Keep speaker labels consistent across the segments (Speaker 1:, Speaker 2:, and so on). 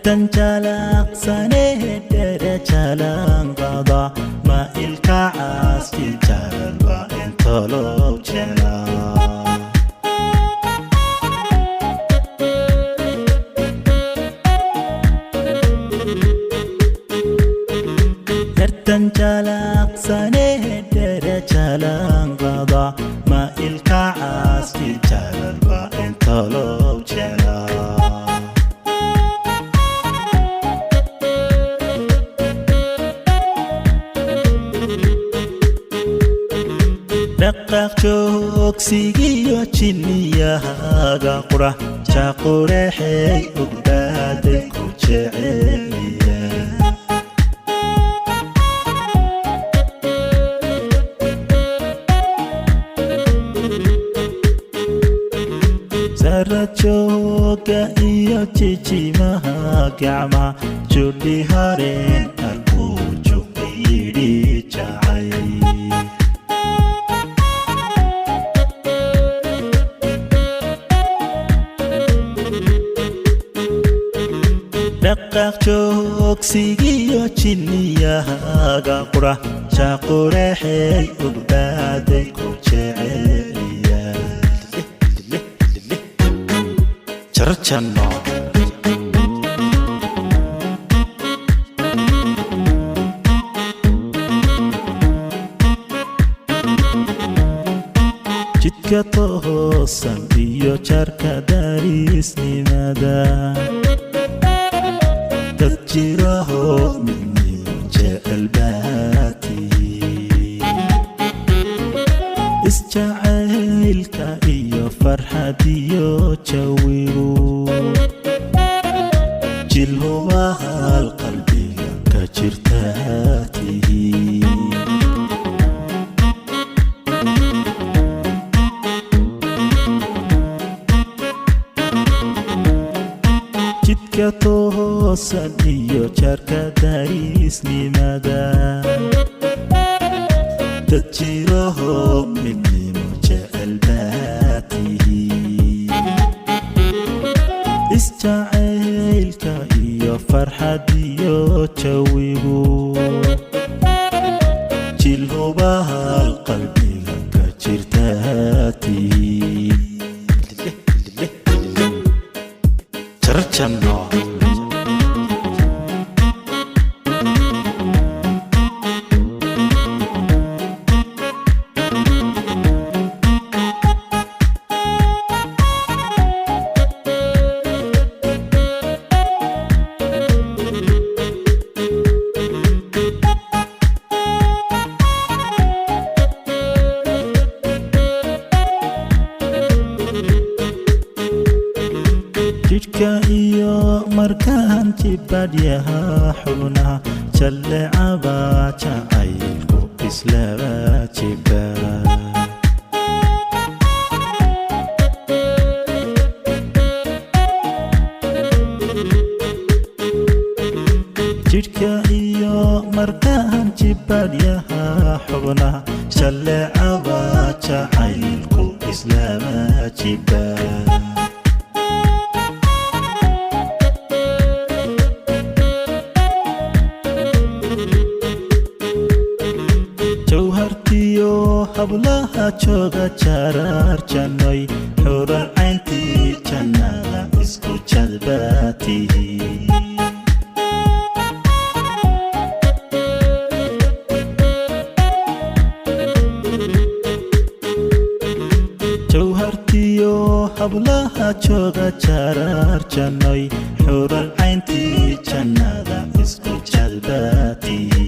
Speaker 1: تنجلق سنه درجلان قضا ما الكعاس تجربة انطلو جلا تنجلق سنه درجلان قضا ما الكعاس تجربة انطلو جلا دقق جوكسيجيو جنياها قرا شاقورحي أقدادك وجعليا سرت جوكا إيو جيجيمها قعما جولي هارين البوجو بيدي جعي دقق جوكسيجيو جنياها قرا شاقورحي أقدادك وجعليا جرجانو jidka toosan iyo jarka darisnimada dad jiraho midnimo jecel baati isjacaylka iyo farxadiyo jawigu jilhubaha qalbiga ka jirtaatihi jidka toosan iyo jarka darisnimada dad jiraho midnimo jecel baatihi isjacaylka iyo farxadiyo jawigu jilhubaha qalbiga ka jirtaatihi جرجانو jidka iyo markaan jibadyaha xubnaha jallecaba jacaylku islaba jiba jidka iyo markaan jibadyaha xubnaha jallecaba jacaylku islaba jiba hablaha jooga jarar janoy xurar cayntii jannada isku jadbaatihi jawhartiyo hablaha jooga jarar janoy xurar cayntii jannada isku jadbaatihi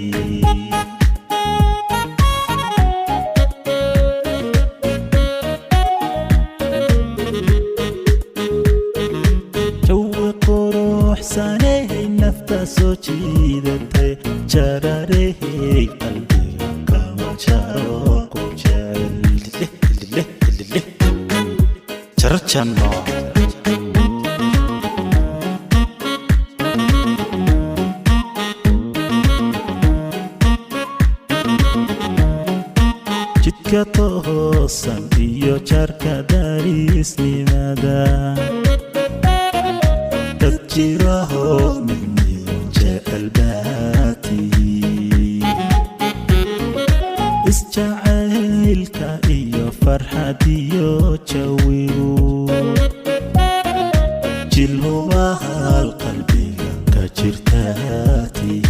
Speaker 1: سانه نفس جيدته جراره قلبي كما جارك جل جرجانو jidka toosan iyo jarka darisnimada تجيره مني وجاء الباتي اسجعيلك إيو فرحديو جويرو جلوها القلب كجرتاتي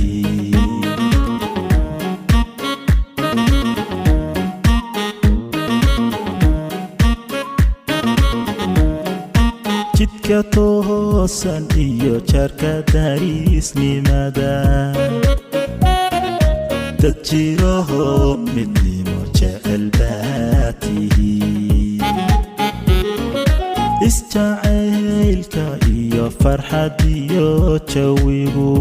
Speaker 1: jidka toosan iyo jarka darisnimada dad jiraho midnimo jecel baa tihiin isjacaylka iyo farxad iyo jawigu